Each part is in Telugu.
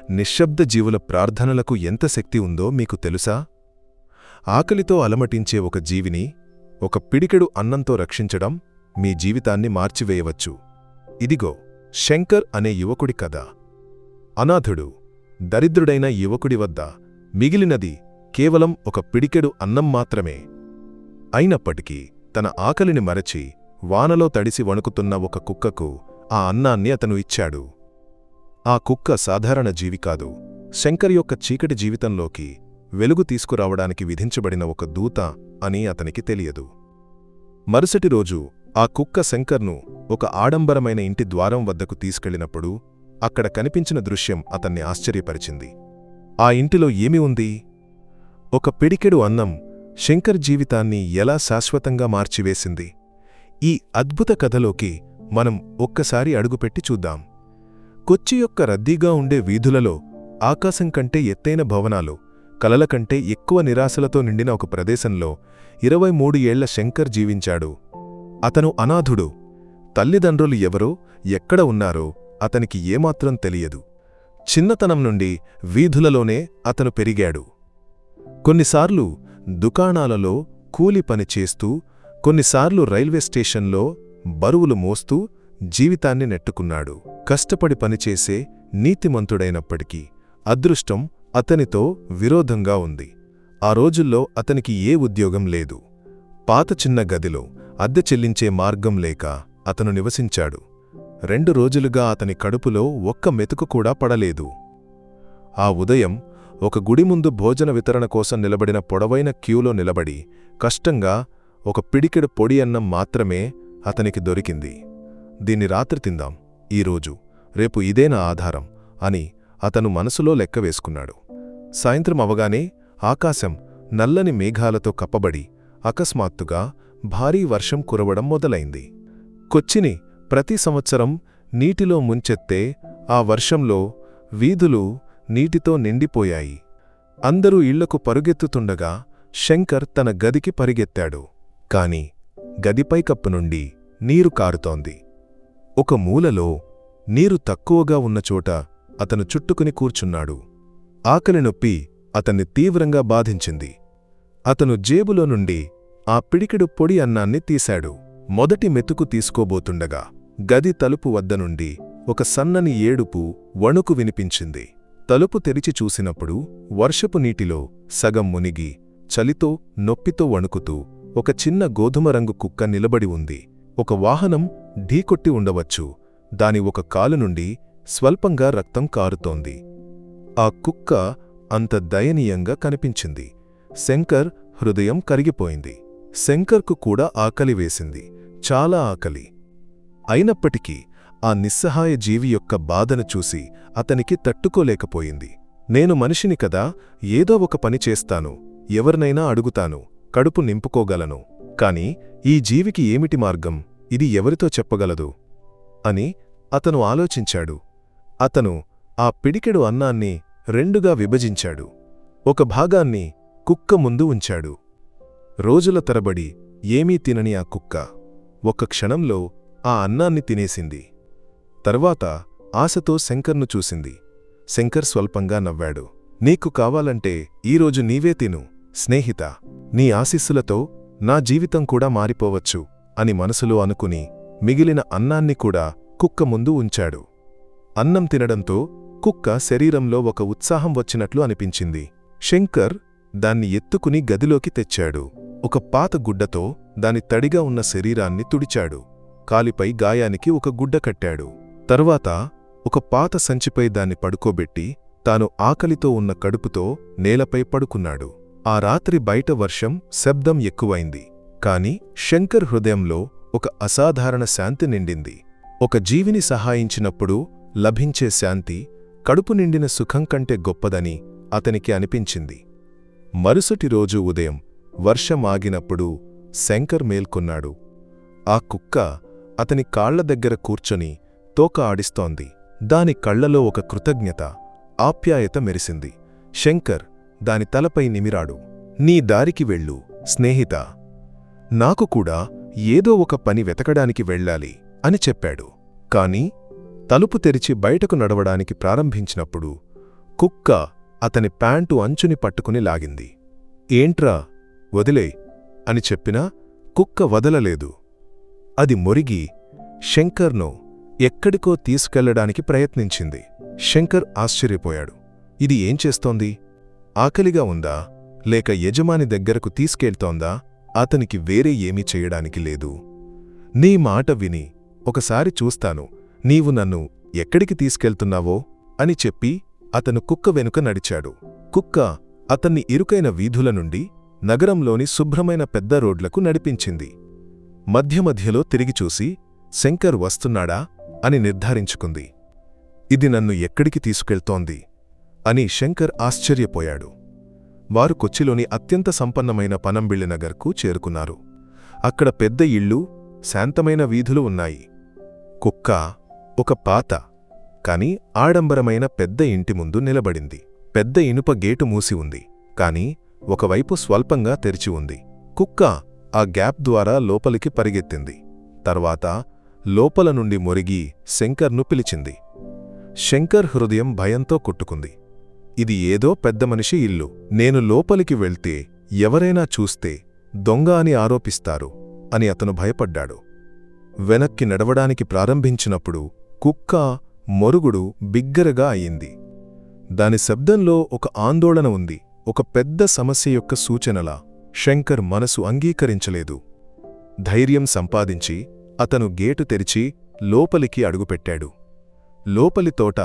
నిశ్శబ్ద జీవుల ప్రార్థనలకు ఎంత శక్తి ఉందో మీకు తెలుసా? ఆకలితో అలమటించే ఒక జీవిని ఒక పిడికెడు అన్నంతో రక్షించడం మీ జీవితాన్ని మార్చివేయవచ్చు. ఇదిగో శంకర్ అనే యువకుడి కథ. అనాథుడు, దరిద్రుడైన యువకుడి వద్ద మిగిలినది కేవలం ఒక పిడికెడు అన్నం మాత్రమే. అయినప్పటికీ తన ఆకలిని మరచి వానలో తడిసి వణుకుతున్న ఒక కుక్కకు ఆ అన్నాన్ని అతను ఇచ్చాడు. ఆ కుక్క సాధారణ జీవి కాదు, శంకర్ యొక్క చీకటి జీవితంలోకి వెలుగు తీసుకురావడానికి విధించబడిన ఒక దూత అని అతనికి తెలియదు. మరుసటి రోజు ఆ కుక్క శంకర్ను ఒక ఆడంబరమైన ఇంటి ద్వారం వద్దకు తీసుకెళ్లినప్పుడు అక్కడ కనిపించిన దృశ్యం అతన్ని ఆశ్చర్యపరిచింది. ఆ ఇంటిలో ఏమి ఉంది? ఒక పిడికెడు అన్నం శంకర్ జీవితాన్ని ఎలా శాశ్వతంగా మార్చివేసింది? ఈ అద్భుత కథలోకి మనం ఒక్కసారి అడుగుపెట్టి చూద్దాం. కొచ్చి యొక్క రద్దీగా ఉండే వీధులలో ఆకాశం కంటే ఎత్తైన భవనాలు, కలల కంటే ఎక్కువ నిరాశలతో నిండిన ఒక ప్రదేశంలో 23 ఏళ్ల శంకర్ జీవించాడు. అతను అనాథుడు. తల్లిదండ్రులు ఎవరో, ఎక్కడ ఉన్నారో అతనికి ఏమాత్రం తెలియదు. చిన్నతనం నుండి వీధులలోనే అతను పెరిగాడు. కొన్నిసార్లు దుకాణాలలో కూలి పని చేస్తూ, కొన్నిసార్లు రైల్వే స్టేషన్లో బరువులు మోస్తూ జీవితాన్ని నెట్టుకున్నాడు. కష్టపడి పనిచేసే నీతిమంతుడైనప్పటికీ అదృష్టం అతనితో విరోధంగా ఉంది. ఆ రోజుల్లో అతనికి ఏ ఉద్యోగం లేదు. పాత చిన్న గదిలో అద్దె చెల్లించే మార్గం లేక అతను నివసించాడు. 2 రోజులుగా అతని కడుపులో ఒక్క మెతుకు కూడా పడలేదు. ఆ ఉదయం ఒక గుడి ముందు భోజన వితరణ కోసం నిలబడిన పొడవైన క్యూలో నిలబడి కష్టంగా ఒక పిడికెడు పొడి అన్నం మాత్రమే అతనికి దొరికింది. దీన్ని రాత్రి తిందాం, ఈరోజు, రేపు ఇదే నా ఆధారం అని అతను మనసులో లెక్క వేసుకున్నాడు. సాయంత్రం అవగానే ఆకాశం నల్లని మేఘాలతో కప్పబడి అకస్మాత్తుగా భారీ వర్షం కురవడం మొదలైంది. కొచ్చిని ప్రతి సంవత్సరం నీటిలో ముంచెత్తే ఆ వర్షంలో వీధులు నీటితో నిండిపోయాయి. అందరూ ఇళ్లకు పరుగెత్తుతుండగా శంకర్ తన గదికి పరిగెత్తాడు. కాని గదిపై కప్పు నుండి నీరు కారుతోంది. ఒక మూలలో నీరు తక్కువగా ఉన్నచోట అతను చుట్టుకుని కూర్చున్నాడు. ఆకలి నొప్పి అతన్ని తీవ్రంగా బాధించింది. అతను జేబులో నుండి ఆ పిడికెడు పొడి అన్నాన్ని తీశాడు. మొదటి మెతుకు తీసుకోబోతుండగా గది తలుపు వద్ద నుండి ఒక సన్నని ఏడుపు వణుకు వినిపించింది. తలుపు తెరిచి చూసినప్పుడు వర్షపు నీటిలో సగం మునిగి చలితో నొప్పితో వణుకుతూ ఒక చిన్న గోధుమ రంగు కుక్క నిలబడి ఉంది. ఒక వాహనం ఢీకొట్టి ఉండవచ్చు. దాని ఒక కాలు నుండి స్వల్పంగా రక్తం కారుతోంది. ఆ కుక్క అంత దయనీయంగా కనిపించింది. శంకర్ హృదయం కరిగిపోయింది. శంకర్కు కూడా ఆకలి వేసింది, చాలా ఆకలి. అయినప్పటికీ ఆ నిస్సహాయ జీవి యొక్క బాధను చూసి అతనికి తట్టుకోలేకపోయింది. నేను మనిషిని కదా, ఏదో ఒక పని చేస్తాను, ఎవరినైనా అడుగుతాను, కడుపు నింపుకోగలను. కాని ఈ జీవికి ఏమిటి మార్గం? ఇది ఎవరితో చెప్పగలదు అని అతను ఆలోచించాడు. అతను ఆ పిడికెడు అన్నాన్ని 2గా విభజించాడు. ఒక భాగాన్ని కుక్క ముందు ఉంచాడు. రోజుల తరబడి ఏమీ తినని ఆ కుక్క ఒక్క క్షణంలో ఆ అన్నాన్ని తినేసింది. తర్వాత ఆశతో శంకర్ను చూసింది. శంకర్ స్వల్పంగా నవ్వాడు. నీకు కావాలంటే ఈరోజు నీవే తిను స్నేహితా, నీ ఆశీస్సులతో నా జీవితం కూడా మారిపోవచ్చు అని మనసులో అనుకుని మిగిలిన అన్నాన్ని కూడా కుక్క ముందు ఉంచాడు. అన్నం తినడంతో కుక్క శరీరంలో ఒక ఉత్సాహం వచ్చినట్లు అనిపించింది. శంకర్ దాన్ని ఎత్తుకుని గదిలోకి తెచ్చాడు. ఒక పాత గుడ్డతో దాని తడిగా ఉన్న శరీరాన్ని తుడిచాడు. కాలిపై గాయానికి ఒక గుడ్డ కట్టాడు. తర్వాత ఒక పాత సంచిపై దాన్ని పడుకోబెట్టి తాను ఆకలితో ఉన్న కడుపుతో నేలపై పడుకున్నాడు. ఆ రాత్రి బయట వర్షం శబ్దం ఎక్కువైంది. కాని శంకర్ హృదయంలో ఒక అసాధారణ శాంతి నిండింది. ఒక జీవిని సహాయించినప్పుడు లభించే శాంతి కడుపు నిండిన సుఖం కంటే గొప్పదని అతనికి అనిపించింది. మరుసటి రోజు ఉదయం వర్షం ఆగినప్పుడు శంకర్ మేల్కొన్నాడు. ఆ కుక్క అతని కాళ్ల దగ్గర కూర్చొని తోక ఆడిస్తోంది. దాని కళ్లలో ఒక కృతజ్ఞత, ఆప్యాయత మెరిసింది. శంకర్ దాని తలపై నిమిరాడు. నీ దారికి వెళ్ళు స్నేహితా, నాకు కూడా ఏదో ఒక పని వెతకడానికి వెళ్ళాలి అని చెప్పాడు. కాని తలుపు తెరిచి బయటకు నడవడానికి ప్రారంభించినప్పుడు కుక్క అతని ప్యాంటు అంచుని పట్టుకుని లాగింది. ఏంట్రా, వదిలే అని చెప్పినా కుక్క వదలలేదు. అది మొరిగి శంకర్ను ఎక్కడికో తీసుకెళ్లడానికి ప్రయత్నించింది. శంకర్ ఆశ్చర్యపోయాడు. ఇది ఏం చేస్తోంది? ఆకలిగా ఉందా, లేక యజమాని దగ్గరకు తీసుకెళ్తోందా? అతనికి వేరే ఏమీ చెయ్యడానికి లేదు. నీ మాట విని ఒకసారి చూస్తాను, నీవు నన్ను ఎక్కడికి తీసుకెళ్తున్నావో అని చెప్పి అతను కుక్క వెనుక నడిచాడు. కుక్క అతన్ని ఇరుకైన వీధుల నుండి నగరంలోని శుభ్రమైన పెద్ద రోడ్లకు నడిపించింది. మధ్యమధ్యలో తిరిగి చూసి శంకర్ వస్తున్నాడా అని నిర్ధారించుకుంది. ఇది నన్ను ఎక్కడికి తీసుకెళ్తోంది అని శంకర్ ఆశ్చర్యపోయాడు. వారు కొచ్చిలోని అత్యంత సంపన్నమైన పనంబిళ్ళి నగర్కు చేరుకున్నారు. అక్కడ పెద్ద ఇళ్ళు, శాంతమైన వీధులు ఉన్నాయి. కుక్క ఒక పాత కాని ఆడంబరమైన పెద్ద ఇంటి ముందు నిలబడింది. పెద్ద ఇనుప గేటు మూసి ఉంది, కాని ఒకవైపు స్వల్పంగా తెరిచి ఉంది. కుక్క ఆ గ్యాప్ ద్వారా లోపలికి పరిగెత్తింది. తర్వాత లోపల నుండి మొరిగి శంకర్ను పిలిచింది. శంకర్ హృదయం భయంతో కొట్టుకుంది. ఇది ఏదో పెద్ద మనిషి ఇల్లు. నేను లోపలికి వెళ్తే ఎవరైనా చూస్తే దొంగ అని ఆరోపిస్తారు అని అతను భయపడ్డాడు. వెనక్కి నడవడానికి ప్రారంభించినప్పుడు కుక్క మొరుగుడు బిగ్గరగా అయింది. దాని శబ్దంలో ఒక ఆందోళన ఉంది, ఒక పెద్ద సమస్య యొక్క సూచనలా. శంకర్ మనసు అంగీకరించలేదు. ధైర్యం సంపాదించి అతను గేటు తెరిచి లోపలికి అడుగుపెట్టాడు. లోపలి తోట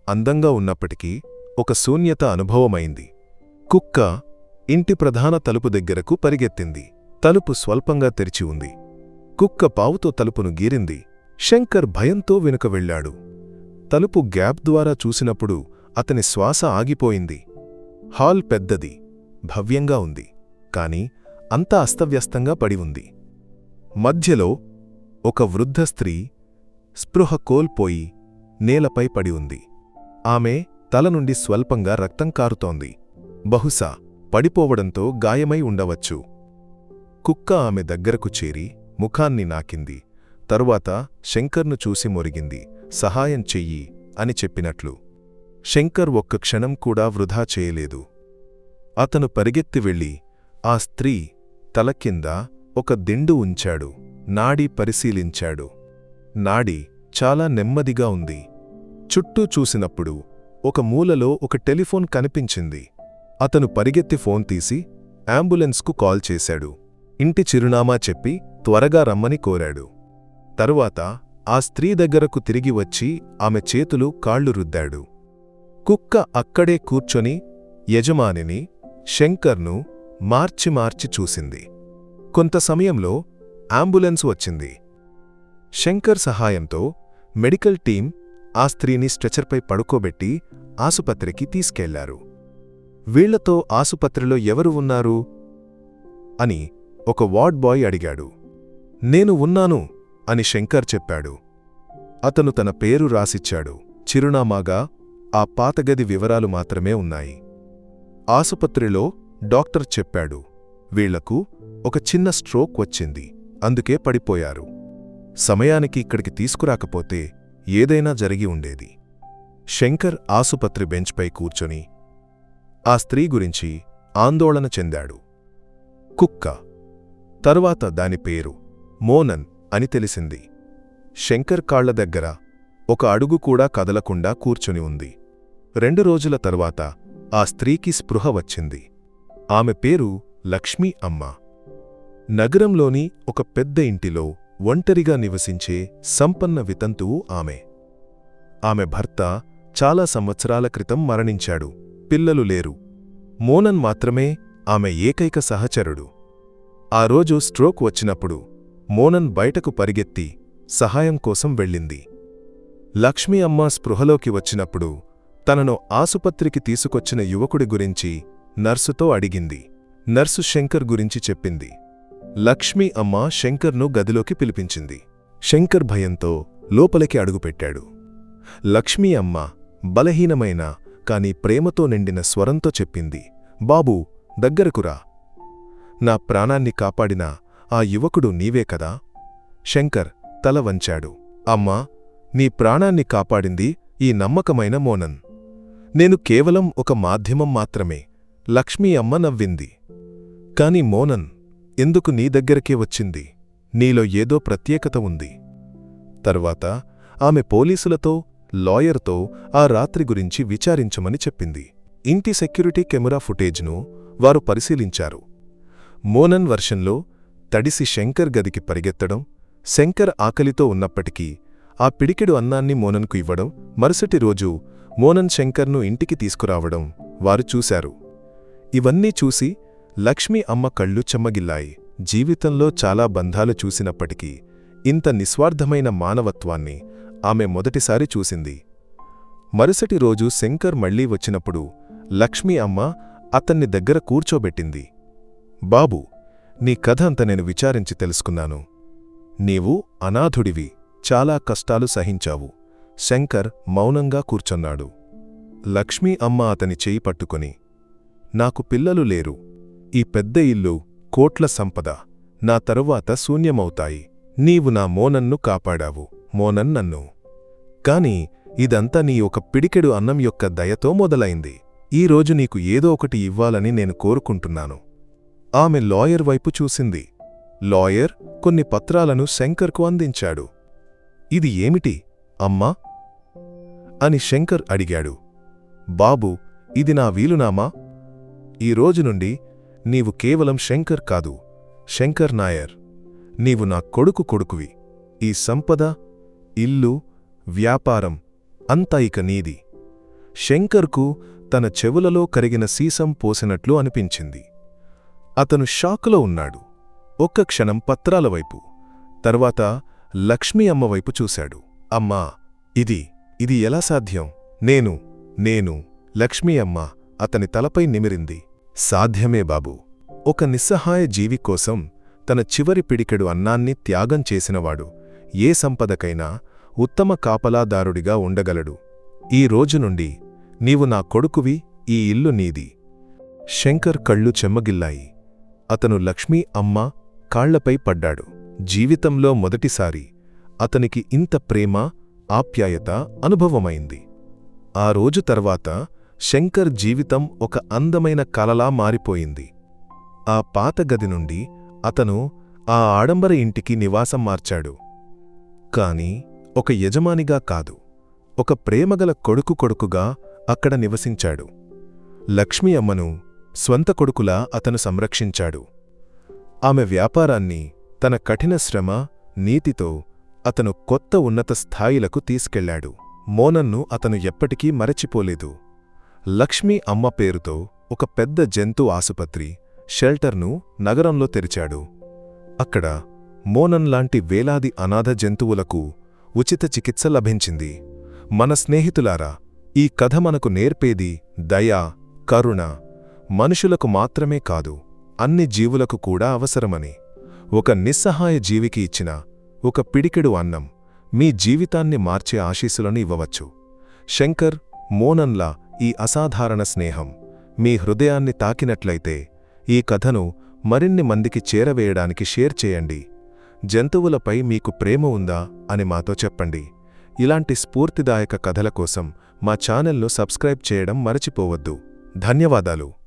అందంగా ఉన్నప్పటికీ ఒక శూన్యత అనుభవమైంది. కుక్క ఇంటి ప్రధాన తలుపు దగ్గరకు పరిగెత్తింది. తలుపు స్వల్పంగా తెరిచి ఉంది. కుక్క పావుతో తలుపును గీరింది. శంకర్ భయంతో వెనుక వెళ్లాడు. తలుపు గ్యాప్ ద్వారా చూసినప్పుడు అతని శ్వాస ఆగిపోయింది. హాల్ పెద్దది, భవ్యంగా ఉంది, కాని అంతా అస్తవ్యస్తంగా పడి ఉంది. మధ్యలో ఒక వృద్ధ స్త్రీ స్పృహ కోల్పోయి నేలపై పడి ఉంది. ఆమె తల నుండి స్వల్పంగా రక్తం కారుతోంది. బహుశా పడిపోవడంతో గాయమై ఉండవచ్చు. కుక్క ఆమె దగ్గరకు చేరి ముఖాన్ని నాకింది. తరువాత శంకర్ను చూసి మొరిగింది. సహాయం చెయ్యి అని చెప్పినట్లు. శంకర్ ఒక్క క్షణం కూడా వృధా చేయలేదు. అతను పరిగెత్తి వెళ్ళి ఆ స్త్రీ తల కింద ఒక దిండు ఉంచాడు. నాడి పరిశీలించాడు. నాడి చాలా నెమ్మదిగా ఉంది. చుట్టూ చూసినప్పుడు ఒక మూలలో ఒక టెలిఫోన్ కనిపించింది. అతను పరిగెత్తి ఫోన్ తీసి అంబులెన్స్కు కాల్ చేశాడు. ఇంటి చిరునామా చెప్పి త్వరగా రమ్మని కోరాడు. తరువాత ఆ స్త్రీ దగ్గరకు తిరిగి వచ్చి ఆమె చేతులు కాళ్లు రుద్దాడు. కుక్క అక్కడే కూర్చొని యజమానిని, శంకర్ను మార్చి మార్చి చూసింది. కొంత సమయంలో అంబులెన్స్ వచ్చింది. శంకర్ సహాయంతో మెడికల్ టీం ఆ స్త్రీని స్ట్రెచర్పై పడుకోబెట్టి ఆసుపత్రికి తీసుకెళ్లారు. వీళ్లతో ఆసుపత్రిలో ఎవరు ఉన్నారు అని ఒక వార్డ్ బాయ్ అడిగాడు. నేను ఉన్నాను అని శంకర్ చెప్పాడు. అతను తన పేరు రాసిచ్చాడు. చిరునామాగా ఆ పాతగది వివరాలు మాత్రమే ఉన్నాయి. ఆసుపత్రిలో డాక్టర్ చెప్పాడు, వీళ్లకు ఒక చిన్న స్ట్రోక్ వచ్చింది, అందుకే పడిపోయారు. సమయానికి ఇక్కడికి తీసుకురాకపోతే ఏదైనా జరిగి ఉండేది. శంకర్ ఆసుపత్రి బెంచ్పై కూర్చొని ఆ స్త్రీ గురించి ఆందోళన చెందాడు. కుక్క. తరువాత దాని పేరు మోనన్ అని తెలిసింది. శంకర్ కాళ్ల దగ్గర ఒక అడుగు కూడా కదలకుండా కూర్చుని ఉంది. 2 రోజుల తరువాత ఆ స్త్రీకి స్పృహ వచ్చింది. ఆమె పేరు లక్ష్మీ అమ్మ. నగరంలోని ఒక పెద్ద ఇంటిలో ఒంటరిగా నివసించే సంపన్న వితంతువు ఆమె. ఆమె భర్త చాలా సంవత్సరాల క్రితం మరణించాడు. పిల్లలు లేరు. మోనన్ మాత్రమే ఆమె ఏకైక సహచరుడు. ఆ రోజు స్ట్రోక్ వచ్చినప్పుడు మోనన్ బయటకు పరిగెత్తి సహాయం కోసం వెళ్ళింది. లక్ష్మీ అమ్మ స్పృహలోకి వచ్చినప్పుడు తనను ఆసుపత్రికి తీసుకొచ్చిన యువకుడి గురించి నర్సుతో అడిగింది. నర్సు శంకర్ గురించి చెప్పింది. లక్ష్మీ అమ్మ శంకర్ను గదిలోకి పిలిపించింది. శంకర్ భయంతో లోపలికి అడుగుపెట్టాడు. లక్ష్మీ అమ్మ బలహీనమైన కాని ప్రేమతో నిండిన స్వరంతో చెప్పింది, బాబూ, దగ్గరకురా. నా ప్రాణాన్ని కాపాడిన ఆ యువకుడు నీవే కదా? శంకర్ తల వంచాడు. అమ్మా, నీ ప్రాణాన్ని కాపాడింది ఈ నమ్మకమైన మోనన్. నేను కేవలం ఒక మాధ్యమం మాత్రమే. లక్ష్మీ అమ్మ నవ్వింది. కాని మోనన్, ఎందుకు నీ దగ్గరకే వచ్చింది? నీలో ఏదో ప్రత్యేకత ఉంది. తర్వాత ఆమె పోలీసులతో, లాయర్తో ఆ రాత్రి గురించి విచారించమని చెప్పింది. ఇంటి సెక్యూరిటీ కెమెరా ఫుటేజ్ను వారు పరిశీలించారు. మోనన్ వర్షంలో తడిసి శంకర్ గదికి పరిగెత్తడం, శంకర్ ఆకలితో ఉన్నప్పటికీ ఆ పిడికెడు అన్నాన్ని మోనన్కు ఇవ్వడం, మరుసటి రోజు మోనన్ శంకర్ను ఇంటికి తీసుకురావడం వారు చూశారు. ఇవన్నీ చూసి లక్ష్మీ అమ్మ కళ్ళు చెమ్మగిల్లాయి. జీవితంలో చాలా బంధాలు చూసినప్పటికీ ఇంత నిస్వార్థమైన మానవత్వాన్ని ఆమె మొదటిసారి చూసింది. మరుసటి రోజు శంకర్ మళ్లీ వచ్చినప్పుడు లక్ష్మీ అమ్మ అతన్ని దగ్గర కూర్చోబెట్టింది. బాబూ, నీ కథ అంత నేను విచారించి తెలుసుకున్నాను. నీవు అనాథుడివి, చాలా కష్టాలు సహించావు. శంకర్ మౌనంగా కూర్చొన్నాడు. లక్ష్మీ అమ్మ అతని చేయి పట్టుకొని, నాకు పిల్లలు లేరు. ఈ పెద్ద ఇల్లు, కోట్ల సంపద నా తరువాత శూన్యమవుతాయి. నీవు నా మోనన్ను కాపాడావు. మోనన్ నన్ను. కాని ఇదంతా నీ ఒక పిడికెడు అన్నం యొక్క దయతో మొదలైంది. ఈరోజు నీకు ఏదో ఒకటి ఇవ్వాలని నేను కోరుకుంటున్నాను. ఆమె లాయర్ వైపు చూసింది. లాయర్ కొన్ని పత్రాలను శంకర్కు అందించాడు. ఇది ఏమిటి, అమ్మా? అని శంకర్ అడిగాడు. బాబూ, ఇది నా వీలునామా. ఈ రోజు నుండి నీవు కేవలం శంకర్ కాదు, శంకర్ నాయర్. నీవు నా కొడుకువి. ఈ సంపద, ఇల్లు, వ్యాపారం అంతా ఇక నీది. శంకర్కు తన చెవులలో కరిగిన సీసం పోసినట్లు అనిపించింది. అతను షాకులో ఉన్నాడు. ఒక్క క్షణం పత్రాల వైపు, తర్వాత లక్ష్మీ అమ్మ వైపు చూశాడు. అమ్మా, ఇది ఎలా సాధ్యం? నేను లక్ష్మీ అమ్మ అతని తలపై నిమిరింది. సాధ్యమే బాబూ. ఒక నిస్సహాయ జీవి కోసం తన చివరి పిడికెడు అన్నాన్ని త్యాగం చేసినవాడు ఏ సంపదకైనా ఉత్తమ కాపలాదారుడిగా ఉండగలడు. ఈ రోజు నుండి నీవు నా కొడుకువి, ఈ ఇల్లు నీది. శంకర్ కళ్ళు చెమ్మగిల్లాయి. అతను లక్ష్మీ అమ్మ కాళ్లపై పడ్డాడు. జీవితంలో మొదటిసారి అతనికి ఇంత ప్రేమ, ఆప్యాయత అనుభవమైంది. ఆ రోజు తర్వాత శంకర్ జీవితం ఒక అందమైన కలలా మారిపోయింది. ఆ పాత గది నుండి అతను ఆ ఆడంబర ఇంటికి నివాసం మార్చాడు. కాని ఒక యజమానిగా కాదు, ఒక ప్రేమగల కొడుకుగా అక్కడ నివసించాడు. లక్ష్మీ అమ్మను స్వంత కొడుకులా అతను సంరక్షించాడు. ఆమె వ్యాపారాన్ని, తన కఠిన శ్రమ, నీతితో అతను కొత్త ఉన్నత స్థాయిలకు తీసుకెళ్లాడు. మోనన్ను అతను ఎప్పటికీ మరచిపోలేదు. లక్ష్మీ అమ్మ పేరుతో ఒక పెద్ద జంతు ఆసుపత్రి, షెల్టర్ను నగరంలో తెరిచాడు. అక్కడ మోనన్ లాంటి వేలాది అనాథ జంతువులకు ఉచిత చికిత్స లభించింది. మన స్నేహితులారా, ఈ కథ మనకు నేర్పేది దయ, కరుణ మనుషులకు మాత్రమే కాదు, అన్ని జీవులకు కూడా అవసరమని. ఒక నిస్సహాయ జీవికి ఇచ్చిన ఒక పిడికెడు అన్నం మీ జీవితాన్ని మార్చే ఆశీస్సులను ఇవ్వవచ్చు. శంకర్, మోనన్లా ఈ అసాధారణ స్నేహం మీ హృదయాన్ని తాకినట్లయితే ఈ కథను మరిన్ని మందికి చేరవేయడానికి షేర్ చేయండి. జంతువులపై మీకు ప్రేమ ఉందా అని మాతో చెప్పండి. ఇలాంటి స్ఫూర్తిదాయక కథల కోసం మా ఛానల్ను సబ్స్క్రైబ్ చేయడం మరచిపోవద్దు. ధన్యవాదాలు.